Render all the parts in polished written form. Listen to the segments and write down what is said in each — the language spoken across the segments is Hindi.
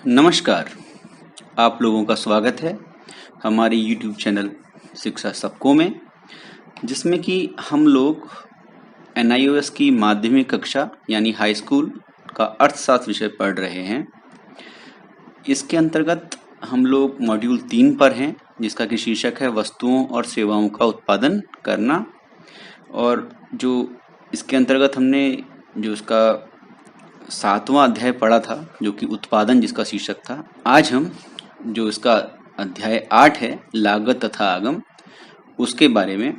नमस्कार, आप लोगों का स्वागत है हमारे YouTube चैनल शिक्षा सबको में, जिसमें कि हम लोग NIOS की माध्यमिक कक्षा यानी हाई स्कूल का अर्थशास्त्र विषय पढ़ रहे हैं। इसके अंतर्गत हम लोग मॉड्यूल 3 पर हैं, जिसका कि शीर्षक है वस्तुओं और सेवाओं का उत्पादन करना। और जो इसके अंतर्गत हमने जो इसका 7वां अध्याय पढ़ा था, जो कि उत्पादन जिसका शीर्षक था। आज हम जो इसका अध्याय 8 है, लागत तथा आगम, उसके बारे में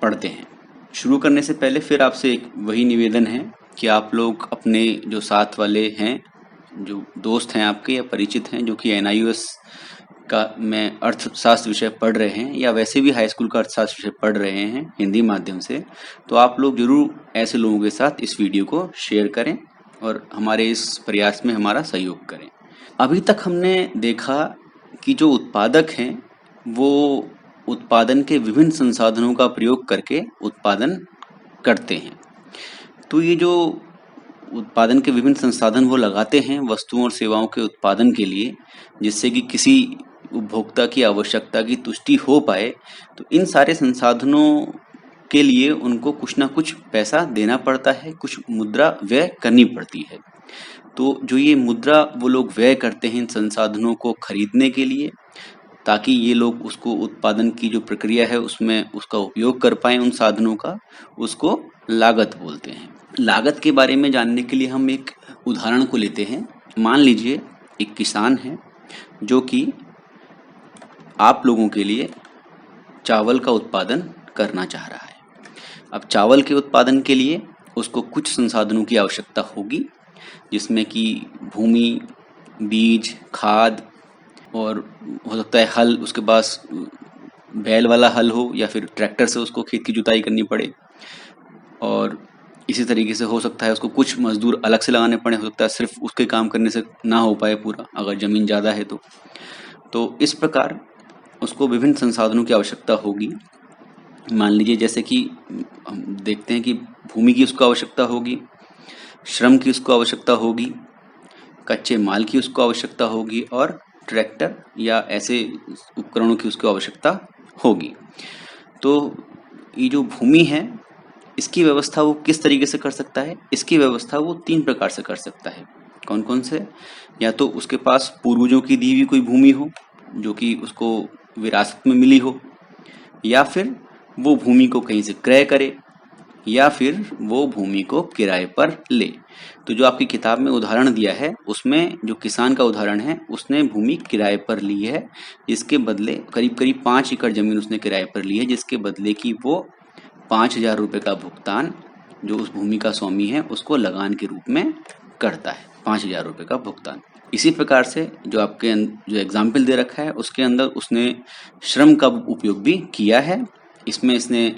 पढ़ते हैं। शुरू करने से पहले फिर आपसे एक वही निवेदन है कि आप लोग अपने जो साथ वाले हैं, जो दोस्त हैं आपके या परिचित हैं, जो कि NIOS का में अर्थशास्त्र विषय पढ़ रहे हैं या वैसे भी हाई स्कूल का अर्थशास्त्र विषय पढ़ रहे हैं हिंदी माध्यम से, तो आप लोग जरूर ऐसे लोगों के साथ इस वीडियो को शेयर करें और हमारे इस प्रयास में हमारा सहयोग करें। अभी तक हमने देखा कि जो उत्पादक हैं वो उत्पादन के विभिन्न संसाधनों का प्रयोग करके उत्पादन करते हैं। तो ये जो उत्पादन के विभिन्न संसाधन वो लगाते हैं वस्तुओं और सेवाओं के उत्पादन के लिए, जिससे कि किसी उपभोक्ता की आवश्यकता की तुष्टि हो पाए, तो इन सारे संसाधनों के लिए उनको कुछ ना कुछ पैसा देना पड़ता है, कुछ मुद्रा व्यय करनी पड़ती है। तो जो ये मुद्रा वो लोग व्यय करते हैं इन संसाधनों को खरीदने के लिए, ताकि ये लोग उसको उत्पादन की जो प्रक्रिया है उसमें उसका उपयोग कर पाएं उन साधनों का, उसको लागत बोलते हैं। लागत के बारे में जानने के लिए हम एक उदाहरण को लेते हैं। मान लीजिए एक किसान है जो कि आप लोगों के लिए चावल का उत्पादन करना चाह रहा है। अब चावल के उत्पादन के लिए उसको कुछ संसाधनों की आवश्यकता होगी, जिसमें कि भूमि, बीज, खाद और हो सकता है हल, उसके पास बैल वाला हल हो या फिर ट्रैक्टर से उसको खेत की जुताई करनी पड़े। और इसी तरीके से हो सकता है उसको कुछ मजदूर अलग से लगाने पड़े, हो सकता है सिर्फ उसके काम करने से ना हो पाए पूरा, अगर ज़मीन ज़्यादा है तो इस प्रकार उसको विभिन्न संसाधनों की आवश्यकता होगी। मान लीजिए जैसे कि हम देखते हैं कि भूमि की उसको आवश्यकता होगी, श्रम की उसको आवश्यकता होगी, कच्चे माल की उसको आवश्यकता होगी और ट्रैक्टर या ऐसे उपकरणों की उसको आवश्यकता होगी। तो ये जो भूमि है इसकी व्यवस्था वो किस तरीके से कर सकता है? इसकी व्यवस्था वो 3 प्रकार से कर सकता है। कौन कौन से? या तो उसके पास पूर्वजों की दी हुई कोई भूमि हो जो कि उसको विरासत में मिली हो, या फिर वो भूमि को कहीं से क्रय करे, या फिर वो भूमि को किराए पर ले। तो जो आपकी किताब में उदाहरण दिया है उसमें जो किसान का उदाहरण है, उसने भूमि किराए पर ली है, जिसके बदले करीब करीब 5 एकड़ जमीन उसने किराए पर ली है, जिसके बदले की वो 5,000 रुपये का भुगतान जो उस भूमि का स्वामी है उसको लगान के रूप में करता है। 5,000 रुपये का भुगतान। इसी प्रकार से जो आपके जो एग्जाम्पल दे रखा है उसके अंदर उसने श्रम का उपयोग भी किया है। इसमें इसने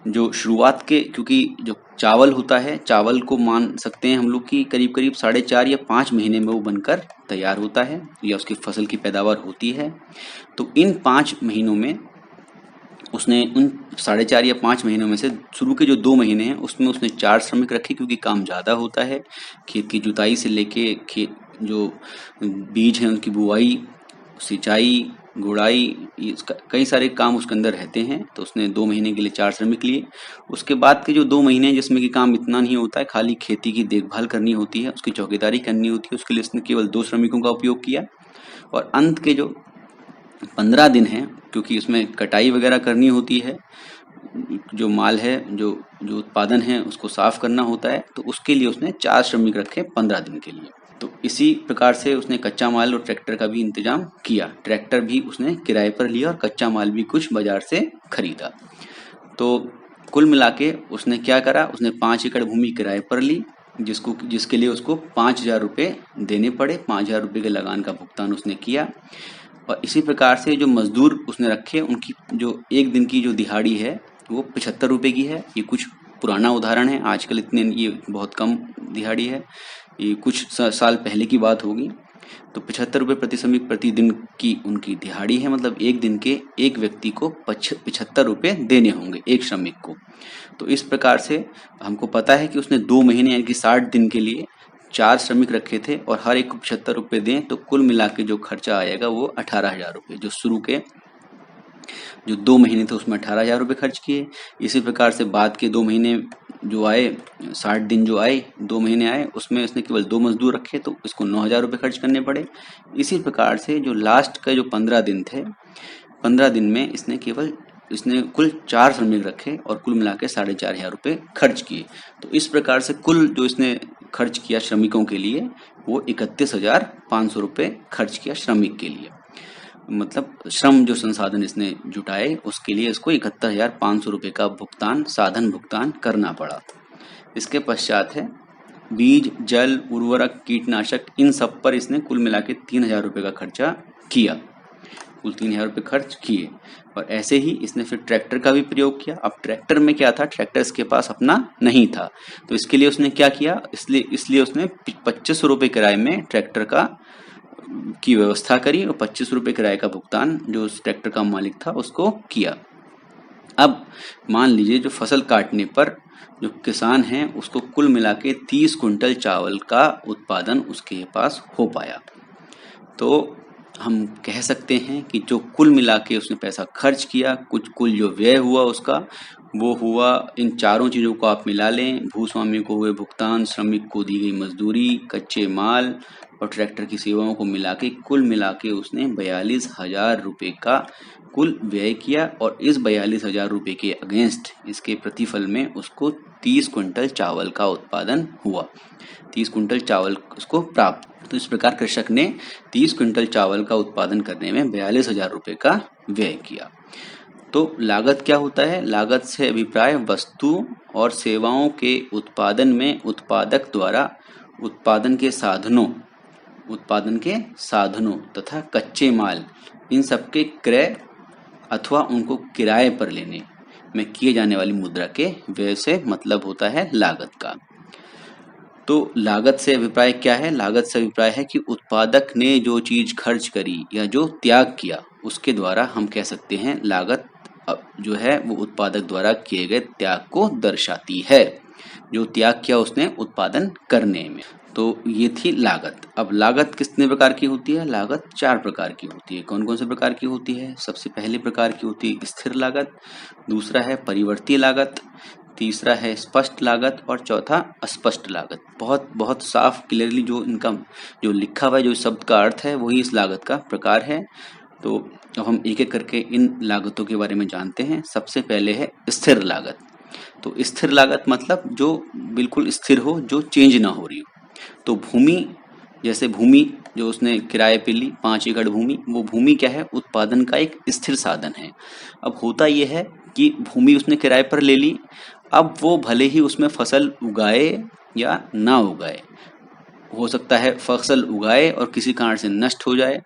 जो शुरुआत के, क्योंकि जो चावल होता है, चावल को मान सकते हैं हम लोग कि करीब करीब 4.5 या 5 महीने में वो बनकर तैयार होता है या उसकी फसल की पैदावार होती है। तो इन 5 महीनों में उसने उन 4.5 या 5 महीनों में से शुरू के जो 2 महीने हैं उसमें उसने 4 श्रमिक रखे, क्योंकि काम ज़्यादा होता है। खेत की जुताई से लेके खेत जो बीज हैं उनकी बुआई, सिंचाई, गुड़ाई, कई सारे काम उसके अंदर रहते हैं। तो उसने 2 महीने के लिए 4 श्रमिक लिए। उसके बाद के जो 2 महीने हैं जिसमें कि काम इतना नहीं होता है, खाली खेती की देखभाल करनी होती है, उसकी चौकीदारी करनी होती है, उसके लिए उसने केवल 2 श्रमिकों का उपयोग किया। और अंत के जो 15 दिन हैं, क्योंकि उसमें कटाई वगैरह करनी होती है, जो माल है, जो उत्पादन है उसको साफ करना होता है, तो उसके लिए उसने 4 श्रमिक रखे 15 दिन के लिए। तो इसी प्रकार से उसने कच्चा माल और ट्रैक्टर का भी इंतजाम किया। ट्रैक्टर भी उसने किराए पर लिया और कच्चा माल भी कुछ बाजार से खरीदा। तो कुल मिला के उसने क्या करा, उसने 5 एकड़ भूमि किराए पर ली, जिसके लिए उसको 5,000 रुपये देने पड़े। 5,000 रुपये के लगान का भुगतान उसने किया। और इसी प्रकार से जो मजदूर उसने रखे, उनकी जो एक दिन की जो दिहाड़ी है वो 75 रुपये की है। ये कुछ पुराना उदाहरण है, आजकल इतने ये बहुत कम दिहाड़ी है, ये कुछ साल पहले की बात होगी। तो 75 रुपये प्रति श्रमिक प्रति दिन की उनकी दिहाड़ी है, मतलब एक दिन के एक व्यक्ति को 75 रुपये देने होंगे एक श्रमिक को। तो इस प्रकार से हमको पता है कि उसने 2 महीने यानी कि 60 दिन के लिए 4 श्रमिक रखे थे और हर एक को 75 रुपये दें तो कुल मिला के जो खर्चा आएगा वो 18,000 रुपये। जो शुरू के जो 2 महीने थे उसमें 18,000 रुपये खर्च किए। इसी प्रकार से बाद के 2 महीने जो आए, 60 दिन जो आए, 2 महीने आए, उसमें इसने केवल 2 मजदूर रखे तो इसको 9,000 रुपये खर्च करने पड़े। इसी प्रकार से जो लास्ट का जो 15 दिन थे, 15 दिन में इसने कुल 4 श्रमिक रखे और कुल मिला के 4,500 रुपये खर्च किए। तो इस प्रकार से कुल जो इसने खर्च किया श्रमिकों के लिए वो 31,500 रुपये खर्च किया श्रमिक के लिए। मतलब श्रम जो संसाधन इसने जुटाए उसके लिए इसको 71,500 रुपये का साधन भुगतान करना पड़ा। इसके पश्चात है बीज, जल, उर्वरक, कीटनाशक, इन सब पर इसने कुल मिला के 3,000 रुपये का खर्चा किया। कुल 3,000 रुपये खर्च किए। और ऐसे ही इसने फिर ट्रैक्टर का भी प्रयोग किया। अब ट्रैक्टर में क्या था, ट्रैक्टर इसके पास अपना नहीं था, तो इसके लिए उसने क्या किया, इसलिए उसने 2500 रुपये किराए में ट्रैक्टर की व्यवस्था करी और 25 रुपये किराए का भुगतान जो उस ट्रैक्टर का मालिक था उसको किया। अब मान लीजिए जो फसल काटने पर जो किसान है उसको कुल मिला के 30 कुंटल चावल का उत्पादन उसके पास हो पाया, तो हम कह सकते हैं कि जो कुल मिला के उसने पैसा खर्च किया, कुल जो व्यय हुआ उसका वो हुआ, इन चारों चीज़ों को आप मिला लें, भूस्वामी को हुए भुगतान, श्रमिक को दी गई मजदूरी, कच्चे माल और ट्रैक्टर की सेवाओं को मिला के कुल मिला के उसने 42,000 रुपये का कुल व्यय किया। और इस 42,000 रुपये के अगेंस्ट इसके प्रतिफल में उसको 30 कुंटल चावल का उत्पादन हुआ, 30 कुंटल चावल उसको प्राप्त। तो इस प्रकार कृषक ने 30 कुंटल चावल का उत्पादन करने में 42,000 रुपये का व्यय किया। तो लागत क्या होता है, लागत से अभिप्राय वस्तु और सेवाओं के उत्पादन में उत्पादक द्वारा उत्पादन के साधनों तथा कच्चे माल इन सबके क्रय अथवा उनको किराए पर लेने में किए जाने वाली मुद्रा के व्यय से मतलब होता है लागत का। तो लागत से अभिप्राय क्या है, लागत से अभिप्राय है कि उत्पादक ने जो चीज खर्च करी या जो त्याग किया उसके द्वारा हम कह सकते हैं लागत जो है वो उत्पादक द्वारा किए गए त्याग को दर्शाती है, जो त्याग किया उसने उत्पादन करने में। तो ये थी लागत। अब लागत कितने प्रकार की होती है, लागत 4 प्रकार की होती है। कौन कौन से प्रकार की होती है, सबसे पहले प्रकार की होती है स्थिर लागत, दूसरा है परिवर्ती लागत, तीसरा है स्पष्ट लागत और चौथा अस्पष्ट लागत। बहुत बहुत साफ क्लियरली जो इनका जो लिखा हुआ है, जो शब्द का अर्थ है वही इस लागत का प्रकार है। तो अब हम एक एक करके इन लागतों के बारे में जानते हैं। सबसे पहले है स्थिर लागत। तो स्थिर लागत मतलब जो बिल्कुल स्थिर हो, जो चेंज ना हो रही हो। तो भूमि, जैसे भूमि जो उसने किराए पे ली 5 एकड़ भूमि, वो भूमि क्या है, उत्पादन का एक स्थिर साधन है। अब होता यह है कि भूमि उसने किराए पर ले ली, अब वो भले ही उसमें फसल उगाए या ना उगाए, हो सकता है फसल उगाए और किसी कारण से नष्ट हो जाए,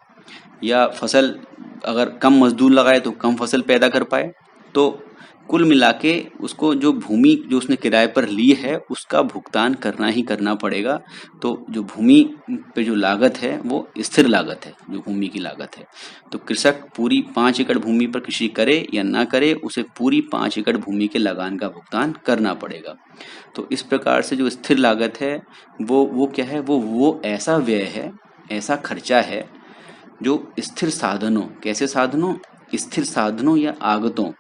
या फसल अगर कम मजदूर लगाए तो कम फसल पैदा कर पाए। तो कुल मिला के उसको जो भूमि जो उसने किराए पर ली है उसका भुगतान करना ही करना पड़ेगा। तो जो भूमि पे जो लागत है वो स्थिर लागत है, जो भूमि की लागत है। तो कृषक पूरी 5 एकड़ भूमि पर कृषि करे या ना करे, उसे पूरी 5 एकड़ भूमि के लगान का भुगतान करना पड़ेगा। तो इस प्रकार से जो स्थिर लागत है वो क्या है, वो ऐसा व्यय है, ऐसा खर्चा है जो स्थिर साधनों, कैसे साधनों, स्थिर साधनों या आगतों,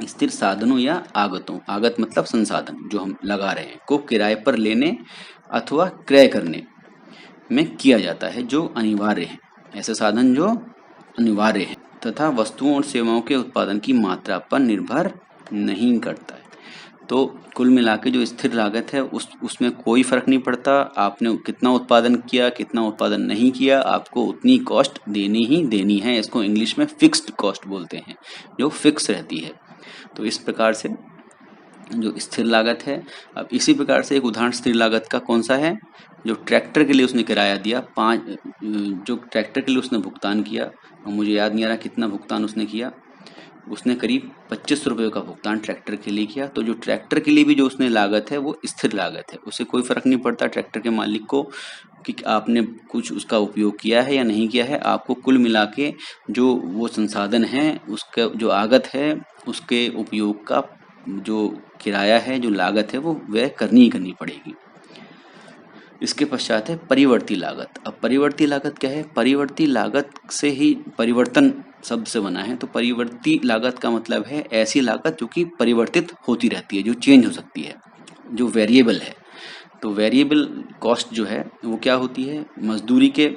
स्थिर साधनों या आगतों, आगत मतलब संसाधन जो हम लगा रहे हैं, को किराए पर लेने अथवा क्रय करने में किया जाता है, जो अनिवार्य है। ऐसे साधन जो अनिवार्य है तथा वस्तुओं और सेवाओं के उत्पादन की मात्रा पर निर्भर नहीं करता है। तो कुल मिला के जो स्थिर लागत है उसमें कोई फर्क नहीं पड़ता, आपने कितना उत्पादन किया कितना उत्पादन नहीं किया, आपको उतनी कॉस्ट देनी ही देनी है। इसको इंग्लिश में फिक्स्ड कॉस्ट बोलते हैं, जो फिक्स रहती है। तो इस प्रकार से जो स्थिर लागत है। अब इसी प्रकार से एक उदाहरण स्थिर लागत का कौन सा है, जो ट्रैक्टर के लिए उसने किराया दिया, जो ट्रैक्टर के लिए उसने भुगतान किया, मुझे याद नहीं आ रहा कितना भुगतान उसने किया, उसने करीब 25 रुपये का भुगतान ट्रैक्टर के लिए किया। तो जो ट्रैक्टर के लिए भी जो उसने लागत है वो स्थिर लागत है, उससे कोई फर्क नहीं पड़ता ट्रैक्टर के मालिक को कि आपने कुछ उसका उपयोग किया है या नहीं किया है। आपको कुल मिला के जो वो संसाधन है उसका जो आगत है उसके उपयोग का जो किराया है, जो लागत है, वो व्यय करनी ही करनी पड़ेगी। इसके पश्चात है परिवर्ती लागत। अब परिवर्ती लागत क्या है? परिवर्ती लागत से ही परिवर्तन शब्द से बना है, तो परिवर्ती लागत का मतलब है ऐसी लागत जो कि परिवर्तित होती रहती है, जो चेंज हो सकती है, जो वेरिएबल है। तो वेरिएबल कॉस्ट जो है वो क्या होती है? मजदूरी के,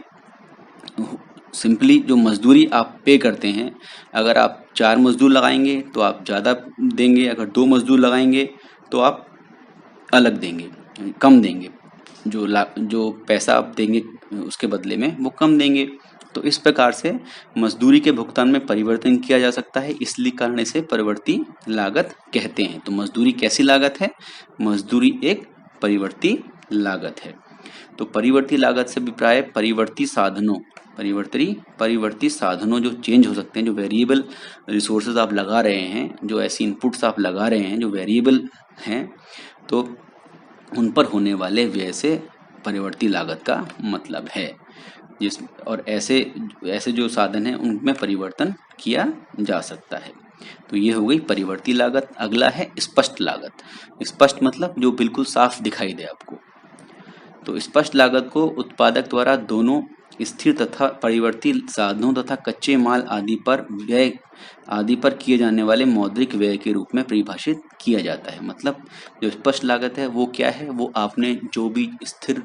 सिंपली जो मजदूरी आप पे करते हैं, अगर आप 4 मजदूर लगाएंगे तो आप ज़्यादा देंगे, अगर 2 मजदूर लगाएंगे तो आप अलग देंगे, कम देंगे, जो पैसा आप देंगे उसके बदले में वो कम देंगे। तो इस प्रकार से मजदूरी के भुगतान में परिवर्तन किया जा सकता है, इसलिए कारण इसे परिवर्ती लागत कहते हैं। तो मजदूरी कैसी लागत है? मजदूरी एक परिवर्ती लागत है। तो परिवर्ती लागत से अभिप्राय परिवर्ती साधनों जो चेंज हो सकते हैं, जो वेरिएबल रिसोर्सेज आप लगा रहे हैं, जो ऐसी इनपुट्स आप लगा रहे हैं जो वेरिएबल हैं, तो उन पर होने वाले व्यय से परिवर्ती लागत का मतलब है। और ऐसे जो साधन हैं उनमें परिवर्तन किया जा सकता है। तो ये हो गई परिवर्ती लागत। अगला है स्पष्ट लागत। स्पष्ट मतलब जो बिल्कुल साफ दिखाई दे आपको। तो स्पष्ट लागत को उत्पादक द्वारा दोनों स्थिर तथा परिवर्ती साधनों तथा कच्चे माल आदि पर किए जाने वाले मौद्रिक व्यय के रूप में परिभाषित किया जाता है। मतलब जो स्पष्ट लागत है वो क्या है? वो आपने जो भी स्थिर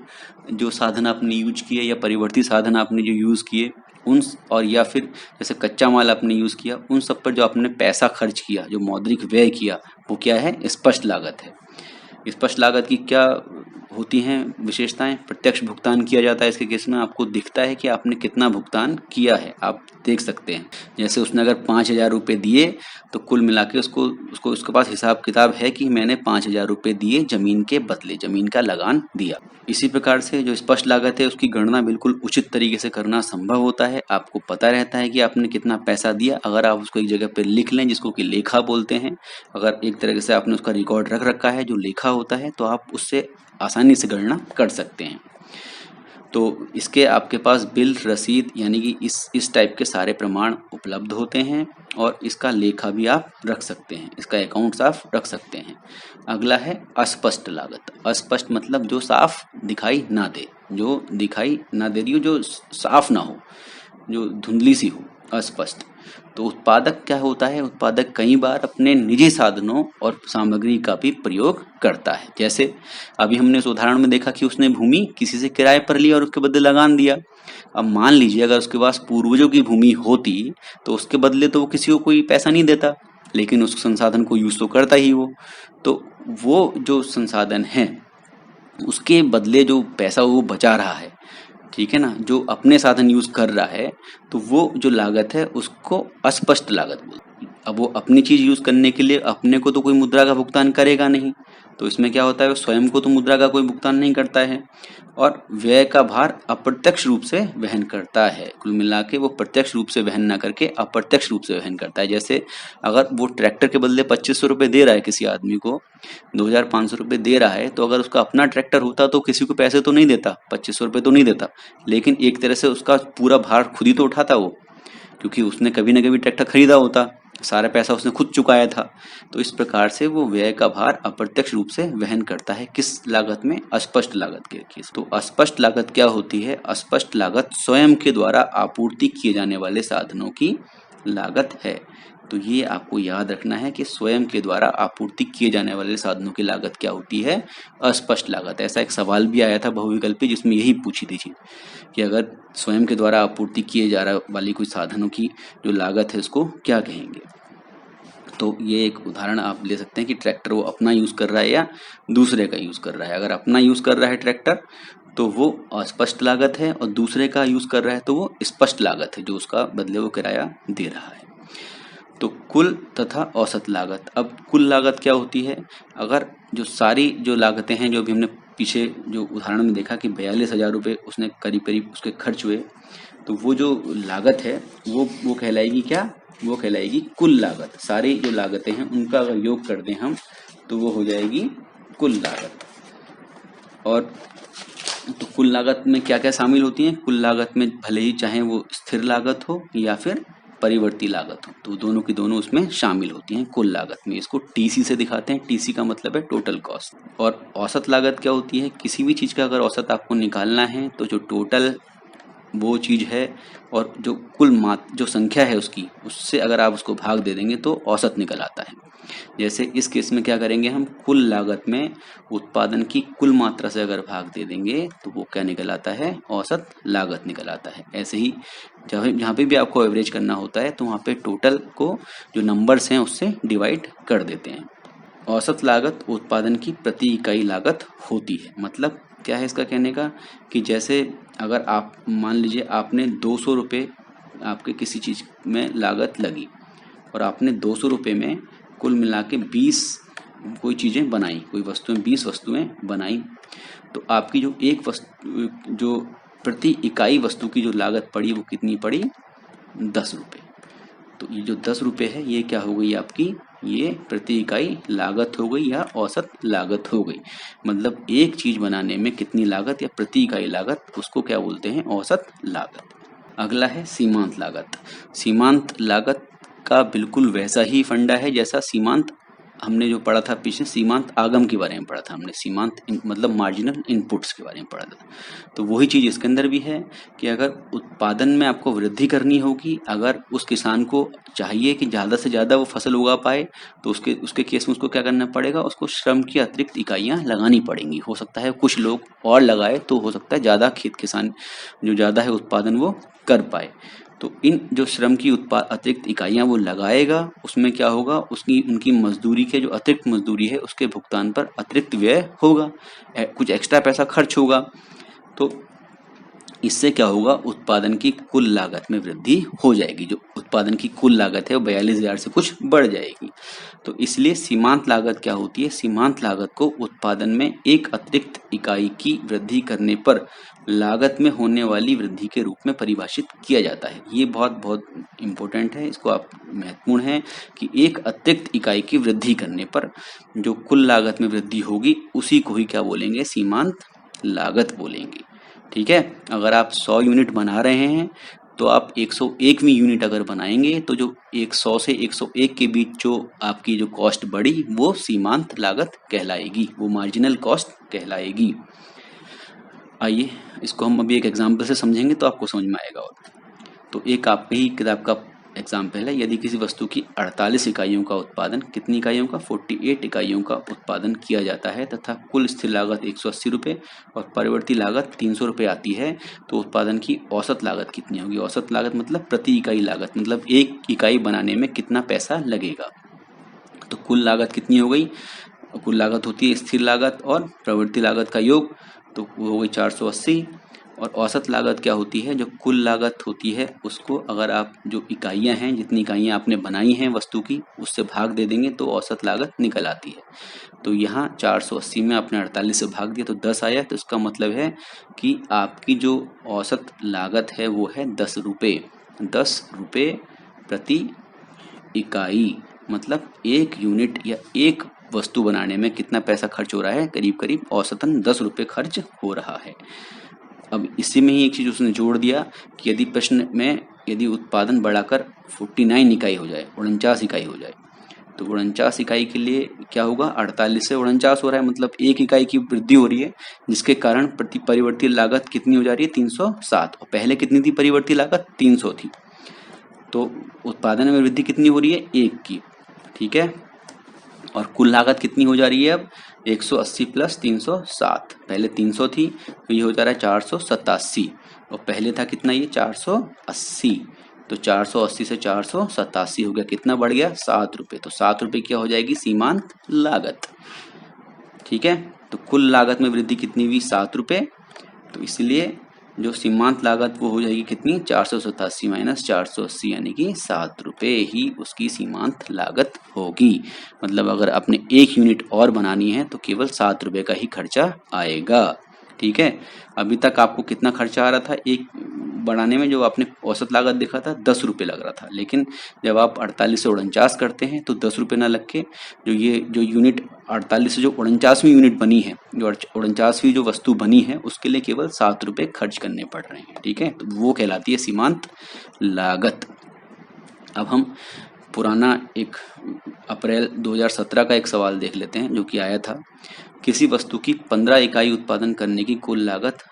जो साधन आपने यूज किए या परिवर्ती साधन आपने जो यूज किए उन, और या फिर जैसे कच्चा माल आपने यूज किया, उन सब पर जो आपने पैसा खर्च किया, जो मौद्रिक व्यय किया, वो क्या है? स्पष्ट लागत है। स्पष्ट लागत की क्या होती हैं विशेषताएं? प्रत्यक्ष भुगतान किया जाता है इसके केस में, आपको दिखता है कि आपने कितना भुगतान किया है, आप देख सकते हैं। जैसे उसने अगर 5,000 रुपये दिए तो कुल मिला के उसको उसके पास हिसाब किताब है कि मैंने 5,000 रुपये दिए जमीन के बदले, जमीन का लगान दिया। इसी प्रकार से जो स्पष्ट लागत है उसकी गणना बिल्कुल उचित तरीके से करना संभव होता है। आपको पता रहता है कि आपने कितना पैसा दिया, अगर आप उसको एक जगह पर लिख लें जिसको कि लेखा बोलते हैं, अगर एक तरह से आपने उसका रिकॉर्ड रख रखा है जो लेखा होता है, तो आप उससे आसानी से गणना कर सकते हैं। तो इसके आपके पास बिल, रसीद यानी कि इस टाइप के सारे प्रमाण उपलब्ध होते हैं, और इसका लेखा भी आप रख सकते हैं, इसका अकाउंट्स आप रख सकते हैं। अगला है अस्पष्ट लागत। अस्पष्ट मतलब जो साफ दिखाई ना दे, जो दिखाई ना दे रही हो, जो साफ ना हो, जो धुंधली सी हो, अस्पष्ट। तो उत्पादक क्या होता है? उत्पादक कई बार अपने निजी साधनों और सामग्री का भी प्रयोग करता है। जैसे अभी हमने उस उदाहरण में देखा कि उसने भूमि किसी से किराए पर ली और उसके बदले लगान दिया। अब मान लीजिए अगर उसके पास पूर्वजों की भूमि होती तो उसके बदले तो वो किसी को कोई पैसा नहीं देता, लेकिन उस संसाधन को यूज तो करता ही वो। तो वो जो संसाधन है उसके बदले जो पैसा वो बचा रहा है, ठीक है ना, जो अपने साधन यूज कर रहा है, तो वो जो लागत है उसको अस्पष्ट लागत बोलते हैं। अब वो अपनी चीज यूज करने के लिए अपने को तो कोई मुद्रा का भुगतान करेगा नहीं, तो इसमें क्या होता है, वो स्वयं को तो मुद्रा का कोई भुगतान नहीं करता है, और व्यय का भार अप्रत्यक्ष रूप से वहन करता है। कुल मिला के वो प्रत्यक्ष रूप से वहन ना करके अप्रत्यक्ष रूप से वहन करता है। जैसे अगर वो ट्रैक्टर के बदले 2500 रुपये दे रहा है किसी आदमी को, 2,500 रुपये दे रहा है, तो अगर उसका अपना ट्रैक्टर होता तो किसी को पैसे तो नहीं देता, 2500 रुपये तो नहीं देता, लेकिन एक तरह से उसका पूरा भार खुद ही तो उठाता वो, क्योंकि उसने कभी ना कभी ट्रैक्टर खरीदा होता, सारा पैसा उसने खुद चुकाया था। तो इस प्रकार से वो व्यय का भार अप्रत्यक्ष रूप से वहन करता है। किस लागत में? अस्पष्ट लागत के केस। तो अस्पष्ट लागत क्या होती है? अस्पष्ट लागत स्वयं के द्वारा आपूर्ति किए जाने वाले साधनों की लागत है। तो ये आपको याद रखना है कि स्वयं के द्वारा आपूर्ति किए जाने वाले साधनों की लागत क्या होती है? अस्पष्ट लागत। ऐसा एक सवाल भी आया था बहुविकल्पी जिसमें यही पूछी थी चीज कि अगर स्वयं के द्वारा आपूर्ति किए जा रहा वाली कोई साधनों की जो लागत है उसको क्या कहेंगे। तो ये एक उदाहरण आप ले सकते हैं कि ट्रैक्टर वो अपना यूज कर रहा है या दूसरे का यूज कर रहा है। अगर अपना यूज कर रहा है ट्रैक्टर तो वो अस्पष्ट लागत है, और दूसरे का यूज कर रहा है तो वो स्पष्ट लागत है, जो उसका बदले वो किराया दे रहा है। तो कुल तथा औसत लागत। अब कुल लागत क्या होती है? अगर जो सारी जो लागतें हैं, जो भी हमने पीछे जो उदाहरण में देखा कि 42,000 रुपये उसने करीब करीब उसके खर्च हुए, तो वो जो लागत है वो कहलाएगी क्या? वो कहलाएगी कुल लागत। सारी जो लागतें हैं उनका अगर योग कर दें हम तो वो हो जाएगी कुल लागत। और तो कुल लागत में क्या क्या शामिल होती हैं? कुल लागत में भले ही चाहे वो स्थिर लागत हो या फिर परिवर्ती लागत हो, तो दोनों की दोनों उसमें शामिल होती हैं कुल लागत में। इसको टीसी से दिखाते हैं। टीसी का मतलब है टोटल कॉस्ट। और औसत लागत क्या होती है? किसी भी चीज का अगर औसत आपको निकालना है तो जो टोटल वो चीज है और जो कुल जो संख्या है उसकी, उससे अगर आप उसको भाग दे देंगे तो औसत निकल आता है। जैसे इस केस में क्या करेंगे हम, कुल लागत में उत्पादन की कुल मात्रा से अगर भाग दे देंगे तो वो क्या निकल आता है? औसत लागत निकल आता है। ऐसे ही जहाँ पे भी आपको एवरेज करना होता है तो वहाँ पे टोटल को जो नंबर्स हैं उससे डिवाइड कर देते हैं। औसत लागत उत्पादन की प्रति इकाई लागत होती है। मतलब क्या है इसका कहने का, कि जैसे अगर आप मान लीजिए आपने 200 रुपये आपके किसी चीज़ में लागत लगी और आपने 200 रुपये में कुल मिला के 20 कोई चीज़ें बनाई, कोई वस्तुएं 20 वस्तुएं बनाई, तो आपकी जो एक वस्तु जो प्रति इकाई वस्तु की जो लागत पड़ी वो कितनी पड़ी? 10 रुपये। तो ये जो 10 रुपये है ये क्या हो गई आपकी? ये प्रति इकाई लागत हो गई या औसत लागत हो गई। मतलब एक चीज बनाने में कितनी लागत या प्रति इकाई लागत, उसको क्या बोलते हैं? औसत लागत। अगला है सीमांत लागत। सीमांत लागत का बिल्कुल वैसा ही फंडा है जैसा सीमांत हमने जो पढ़ा था पीछे, सीमांत आगम के बारे में पढ़ा था हमने, सीमांत मतलब मार्जिनल इनपुट्स के बारे में पढ़ा था। तो वही चीज इसके अंदर भी है कि अगर उत्पादन में आपको वृद्धि करनी होगी, अगर उस किसान को चाहिए कि ज्यादा से ज्यादा वो फसल उगा पाए, तो उसके केस में उसको क्या करना पड़ेगा? उसको श्रम की अतिरिक्त इकाइयां लगानी पड़ेंगी। हो सकता है कुछ लोग और लगाए तो हो सकता है ज्यादा किसान जो ज्यादा है उत्पादन वो कर पाए। तो इन जो श्रम की अतिरिक्त इकाइयां वो लगाएगा, उसमें क्या होगा? उसकी उनकी मजदूरी के जो अतिरिक्त मजदूरी है उसके भुगतान पर अतिरिक्त व्यय होगा, कुछ एक्स्ट्रा पैसा खर्च होगा। तो इससे क्या होगा? उत्पादन की कुल लागत में वृद्धि हो जाएगी। जो उत्पादन की कुल लागत है वो 42,000 से कुछ बढ़ जाएगी। तो इसलिए सीमांत लागत क्या होती है? सीमांत लागत को उत्पादन में एक अतिरिक्त इकाई की वृद्धि करने पर लागत में होने वाली वृद्धि के रूप में परिभाषित किया जाता है। ये बहुत बहुत इंपॉर्टेंट है, इसको आप महत्वपूर्ण है कि एक अतिरिक्त इकाई की वृद्धि करने पर जो कुल लागत में वृद्धि होगी उसी को ही क्या बोलेंगे? सीमांत लागत बोलेंगे। ठीक है। अगर आप 100 यूनिट बना रहे हैं तो आप 101वीं यूनिट अगर बनाएंगे तो जो 100 से 101 के बीच जो आपकी जो कॉस्ट बढ़ी वो सीमांत लागत कहलाएगी, वो मार्जिनल कॉस्ट कहलाएगी। आइए इसको हम अभी एक एग्जाम्पल से समझेंगे तो आपको समझ में आएगा। और तो एक आपकी ही किताब का एग्जाम्पल है, यदि किसी वस्तु की 48 इकाइयों का उत्पादन, कितनी इकाइयों का? 48 इकाइयों का उत्पादन किया जाता है तथा कुल स्थिर लागत 180 रुपये और परिवर्ती लागत 300 रुपये आती है, तो उत्पादन की औसत लागत कितनी होगी? औसत लागत मतलब प्रति इकाई लागत, मतलब एक इकाई बनाने में कितना पैसा लगेगा। तो कुल लागत कितनी हो गई? कुल लागत होती है स्थिर लागत और प्रवृत्ति लागत का योग, तो वो हो गई 480। और औसत लागत क्या होती है? जो कुल लागत होती है उसको अगर आप जो इकाइयां हैं, जितनी इकाइयां आपने बनाई हैं वस्तु की, उससे भाग दे देंगे तो औसत लागत निकल आती है। तो यहाँ 480 में आपने 48 से भाग दिया तो 10 आया, तो इसका मतलब है कि आपकी जो औसत लागत है वो है 10 रुपये। 10 रुपये प्रति इकाई, मतलब एक यूनिट या एक वस्तु बनाने में कितना पैसा खर्च हो रहा है? करीब करीब औसतन 10 रुपये खर्च हो रहा है। अब इसी में ही एक चीज उसने जोड़ दिया कि यदि प्रश्न में यदि उत्पादन बढ़ाकर 49 इकाई हो जाए, 49 इकाई हो जाए, तो 49 इकाई के लिए क्या होगा? 48 से 49 हो रहा है, मतलब एक इकाई की वृद्धि हो रही है, जिसके कारण प्रति परिवर्ती लागत कितनी हो जा रही है? 307। और पहले कितनी थी परिवर्ती लागत? 300 थी। तो उत्पादन में वृद्धि कितनी हो रही है? एक की। ठीक है। और कुल लागत कितनी हो जा रही है अब? 180 प्लस 307। पहले 300 थी तो ये हो जा रहा है 487, और पहले था कितना? ये 480। तो 480 से 487 हो गया, कितना बढ़ गया? 7 रुपये। तो 7 रुपये क्या हो जाएगी? सीमांत लागत। ठीक है। तो कुल लागत में वृद्धि कितनी हुई? 7 रुपये। तो इसलिए जो सीमांत लागत वो हो जाएगी कितनी? 487 माइनस 480, यानी कि 7 रुपये ही उसकी सीमांत लागत होगी। मतलब अगर आपने एक यूनिट और बनानी है तो केवल 7 रुपये का ही खर्चा आएगा। ठीक है। अभी तक आपको कितना खर्चा आ रहा था एक बढ़ाने में? जो आपने औसत लागत देखा था 10 रुपये लग रहा था, लेकिन जब आप 48 से 49 करते हैं तो 10 रुपये ना लग के जो यूनिट 48 से जो 49वीं यूनिट बनी है, जो 49वीं जो वस्तु बनी है, उसके लिए केवल 7 रुपये खर्च करने पड़ रहे हैं। ठीक है। तो वो कहलाती है सीमांत लागत। अब हम पुराना एक अप्रैल 2017 का एक सवाल देख लेते हैं जो कि आया था। किसी वस्तु की 15 इकाई उत्पादन करने की कुल लागत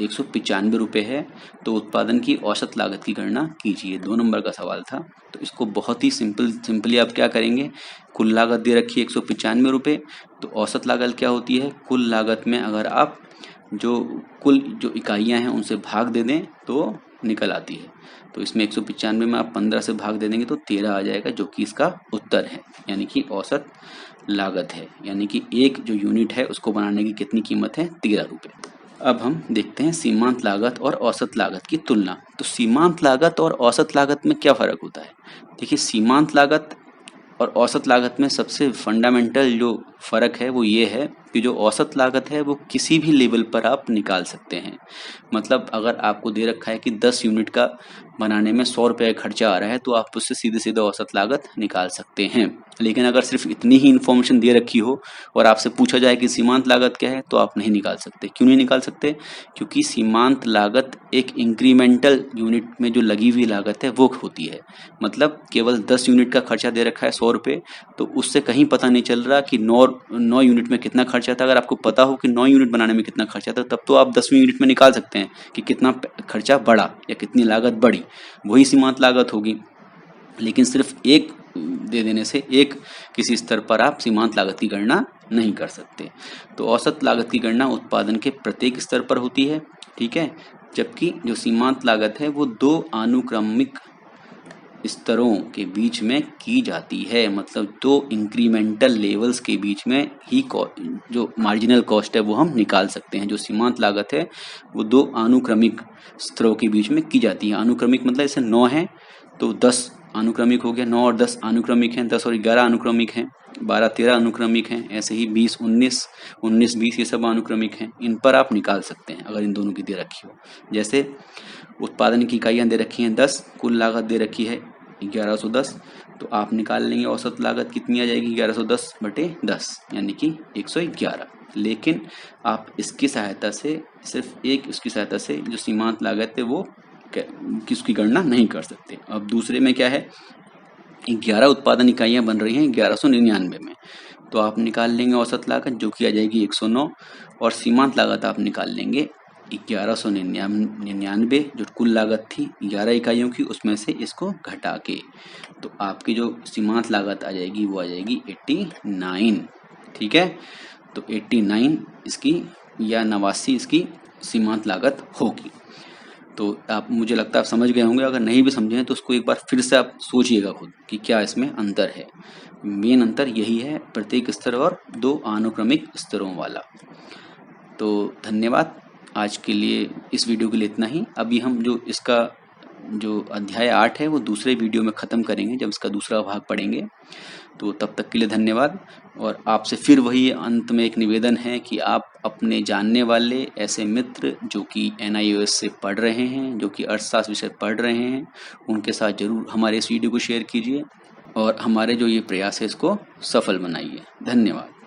195 रुपये है, तो उत्पादन की औसत लागत की गणना कीजिए। 2 नंबर का सवाल था। तो इसको बहुत ही सिंपली आप क्या करेंगे, कुल लागत दे रखी है 195 रुपये, तो औसत लागत क्या होती है, कुल लागत में अगर आप कुल इकाइयाँ हैं उनसे भाग दे दें तो निकल आती है। तो इसमें 195 में आप 15 से भाग दे देंगे तो 13 आ जाएगा, जो कि इसका उत्तर है, यानी कि औसत लागत है। यानी कि एक जो यूनिट है उसको बनाने की कितनी कीमत है, 13 रुपये। अब हम देखते हैं सीमांत लागत और औसत लागत की तुलना। तो सीमांत लागत और औसत लागत में क्या फ़र्क होता है? देखिए, सीमांत लागत और औसत लागत में सबसे फंडामेंटल जो फ़र्क है वो ये है कि जो औसत लागत है वो किसी भी लेवल पर आप निकाल सकते हैं। मतलब अगर आपको दे रखा है कि 10 यूनिट का बनाने में 100 रुपये का खर्चा आ रहा है, तो आप उससे सीधे औसत लागत निकाल सकते हैं। लेकिन अगर सिर्फ इतनी ही इन्फॉर्मेशन दे रखी हो और आपसे पूछा जाए कि सीमांत लागत क्या है, तो आप नहीं निकाल सकते। क्यों नहीं निकाल सकते? क्योंकि सीमांत लागत एक इंक्रीमेंटल यूनिट में जो लगी हुई लागत है वो होती है। मतलब केवल 10 यूनिट का खर्चा दे रखा है 100 रुपये, तो उससे कहीं पता नहीं चल रहा कि 9 यूनिट में कितना खर्चा था। अगर आपको पता हो कि 9 यूनिट बनाने में कितना खर्चा था, तब तो आप 10वीं यूनिट में निकाल सकते हैं कि कितना खर्चा बढ़ा या कितनी लागत बढ़ी, वही सीमांत लागत होगी। लेकिन सिर्फ एक दे देने से एक किसी स्तर पर आप सीमांत लागत की गणना नहीं कर सकते। तो औसत लागत की गणना उत्पादन के प्रत्येक स्तर पर होती है, ठीक है, जबकि जो सीमांत लागत है वो 2 अनुक्रमिक स्तरों के बीच में की जाती है। मतलब 2 इंक्रीमेंटल लेवल्स के बीच में ही जो मार्जिनल कॉस्ट है वो हम निकाल सकते हैं। जो सीमांत लागत है वो 2 अनुक्रमिक स्तरों के बीच में की जाती है। अनुक्रमिक मतलब जैसे 9 है तो 10 अनुक्रमिक हो गया, 9 और 10 अनुक्रमिक हैं, 10 और 11 अनुक्रमिक हैं, 12 13 अनुक्रमिक हैं, ऐसे ही 20 19 19 20 ये सब अनुक्रमिक हैं। इन पर आप निकाल सकते हैं अगर इन दोनों की दे रखी हो। जैसे उत्पादन की इकाइयाँ दे रखी हैं 10, कुल लागत दे रखी है 1110, तो आप निकाल लेंगे औसत लागत कितनी आ जाएगी, 1110 बटे 10 यानी कि 111। लेकिन आप इसकी सहायता से, सिर्फ एक इसकी सहायता से जो सीमांत लागत है वो किसकी गणना नहीं कर सकते। अब दूसरे में क्या है, 11 उत्पादन इकाइयाँ बन रही हैं 1199 में, तो आप निकाल लेंगे औसत लागत जो कि आ जाएगी 109, और सीमांत लागत आप निकाल लेंगे 1199 जो कुल लागत थी 11 इकाइयों की, उसमें से इसको घटा के, तो आपकी जो सीमांत लागत आ जाएगी वो आ जाएगी 89। ठीक है, तो 89 इसकी या 89 इसकी सीमांत लागत होगी। तो आप, मुझे लगता है आप समझ गए होंगे। अगर नहीं भी समझे हैं तो उसको एक बार फिर से आप सोचिएगा खुद कि क्या इसमें अंतर है। मेन अंतर यही है, प्रत्येक स्तर और 2 अनुक्रमिक स्तरों वाला। तो धन्यवाद, आज के लिए इस वीडियो के लिए इतना ही। अभी हम जो इसका जो अध्याय 8 है वो दूसरे वीडियो में ख़त्म करेंगे जब इसका दूसरा भाग पढ़ेंगे। तो तब तक के लिए धन्यवाद। और आपसे फिर वही अंत में एक निवेदन है कि आप अपने जानने वाले ऐसे मित्र जो कि NIOS से पढ़ रहे हैं, जो कि अर्थशास्त्र विषय पढ़ रहे हैं, उनके साथ ज़रूर हमारे इस वीडियो को शेयर कीजिए और हमारे जो ये प्रयास है इसको सफल बनाइए। धन्यवाद।